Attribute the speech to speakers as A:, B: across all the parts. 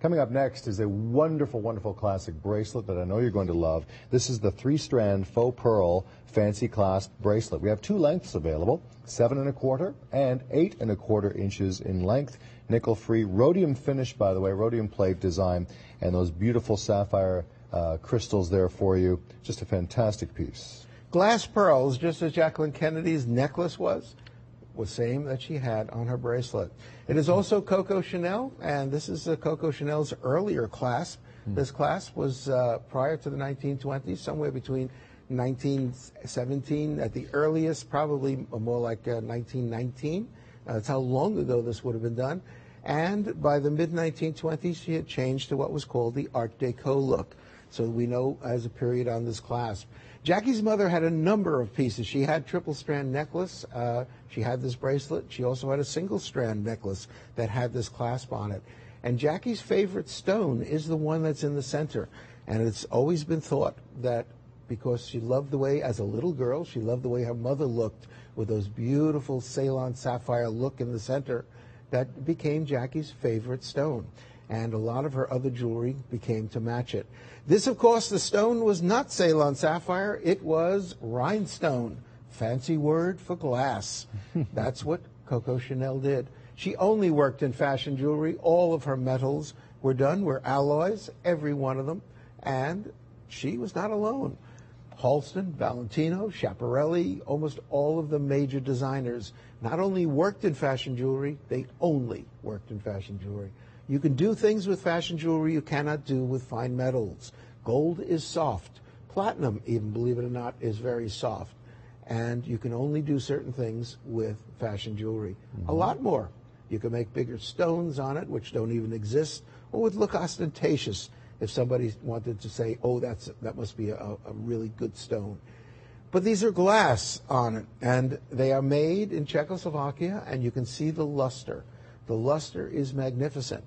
A: Coming up next is a wonderful, wonderful classic bracelet that I know you're going to love. This is the 3-strand faux pearl fancy clasp bracelet. We have 2 lengths available, 7 1/4 and 8 1/4 inches in length. Nickel-free, rhodium finish, by the way, rhodium plate design, and those beautiful sapphire crystals there for you. Just a fantastic piece.
B: Glass pearls, just as Jacqueline Kennedy's necklace was same that she had on her bracelet. It is also Coco Chanel, and this is Coco Chanel's earlier clasp. This clasp was prior to the 1920s, somewhere between 1917 at the earliest, probably more like 1919. That's how long ago this would have been done. And by the mid-1920s, she had changed to what was called the Art Deco look. So we know as a period on this clasp. Jackie's mother had a number of pieces. She had triple strand necklace. She had this bracelet. She also had a single strand necklace that had this clasp on it. And Jackie's favorite stone is the one that's in the center. And it's always been thought that because she loved the way, as a little girl, she loved the way her mother looked with those beautiful Ceylon sapphire look in the center, that became Jackie's favorite stone. And a lot of her other jewelry became to match it. This, of course, the stone was not Ceylon sapphire. It was rhinestone, fancy word for glass. That's what Coco Chanel did. She only worked in fashion jewelry. All of her metals were alloys, every one of them. And she was not alone. Halston, Valentino, Schiaparelli, almost all of the major designers not only worked in fashion jewelry, they only worked in fashion jewelry. You can do things with fashion jewelry you cannot do with fine metals. Gold is soft. Platinum, even, believe it or not, is very soft. And you can only do certain things with fashion jewelry. A lot more. You can make bigger stones on it, which don't even exist, or would look ostentatious if somebody wanted to say, oh, that must be a really good stone. But these are glass on it, and they are made in Czechoslovakia, and you can see the luster. The luster is magnificent.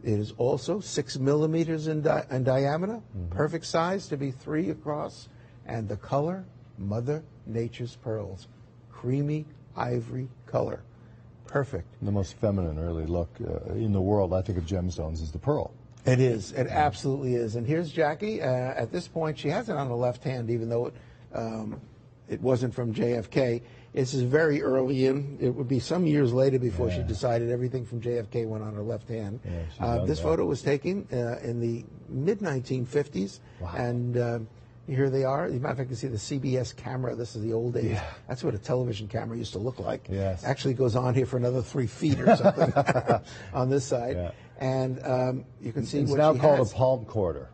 B: It is also 6 millimeters in diameter, perfect size to be 3 across, and the color, Mother Nature's pearls, creamy ivory color, perfect.
A: The most feminine, really, look in the world, I think, of gemstones is the pearl.
B: It is. It absolutely is. And here's Jackie. At this point, she has it on the left hand, even though it wasn't from JFK. This is very early in. It would be some years later before she decided everything from JFK went on her left hand. This photo was taken in the mid-1950s, and here they are. As a matter of fact, you can see the CBS camera. This is the old days. That's what a television camera used to look like. Actually goes on here for another 3 feet or something on this side. And you can see
A: it's
B: what
A: now
B: she
A: called
B: has.
A: a palm quarter.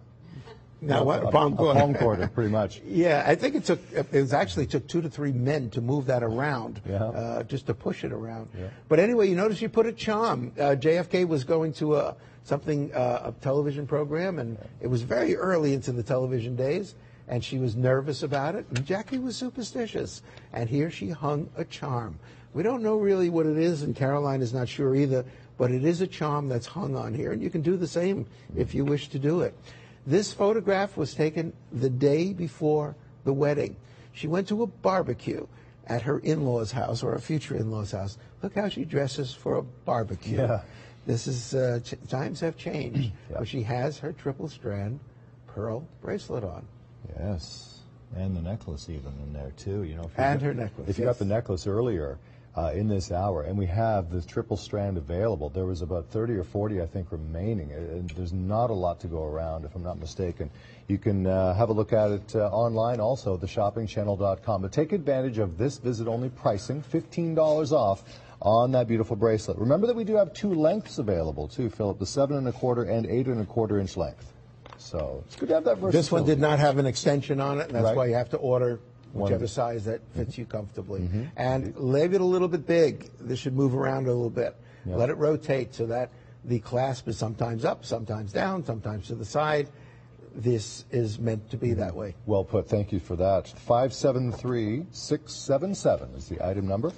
B: Now what? A palm quarter.
A: A palm quarter, pretty much.
B: Yeah, I think it actually took 2 to 3 men to move that around, just to push it around. But anyway, you notice you put a charm. JFK was going to a television program, and it was very early into the television days, and she was nervous about it, and Jackie was superstitious. And here she hung a charm. We don't know really what it is, and Caroline is not sure either, but it is a charm that's hung on here, and you can do the same if you wish to do it. This photograph was taken the day before the wedding. She went to a barbecue at her in-laws' house, or a future in-laws' house. Look how she dresses for a barbecue. This is, times have changed. But she has her triple strand pearl bracelet on.
A: Yes, and the necklace even in there too. You know,
B: and her necklace.
A: If you got the necklace earlier in this hour, and we have the triple strand available, there was about 30 or 40, I think, remaining. And there's not a lot to go around, if I'm not mistaken. You can have a look at it online, also, theshoppingchannel.com. But take advantage of this visit-only pricing, $15 off on that beautiful bracelet. Remember that we do have 2 lengths available, too, Philip, the 7 1/4 and 8 1/4 inch length. So it's good to have that versatility.
B: This one did not have an extension on it, and that's why you have to order whichever size that fits you comfortably. And leave it a little bit big. This should move around a little bit. Let it rotate so that the clasp is sometimes up, sometimes down, sometimes to the side. This is meant to be that way.
A: Well put. Thank you for that. 573677 is the item number.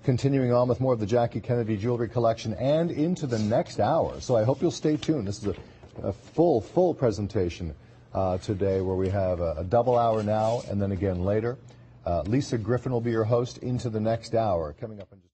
A: Continuing on with more of the Jackie Kennedy jewelry collection and into the next hour. So I hope you'll stay tuned. This is a full presentation today, where we have a double hour now and then again later. Lisa Griffin will be your host into the next hour. Coming up in just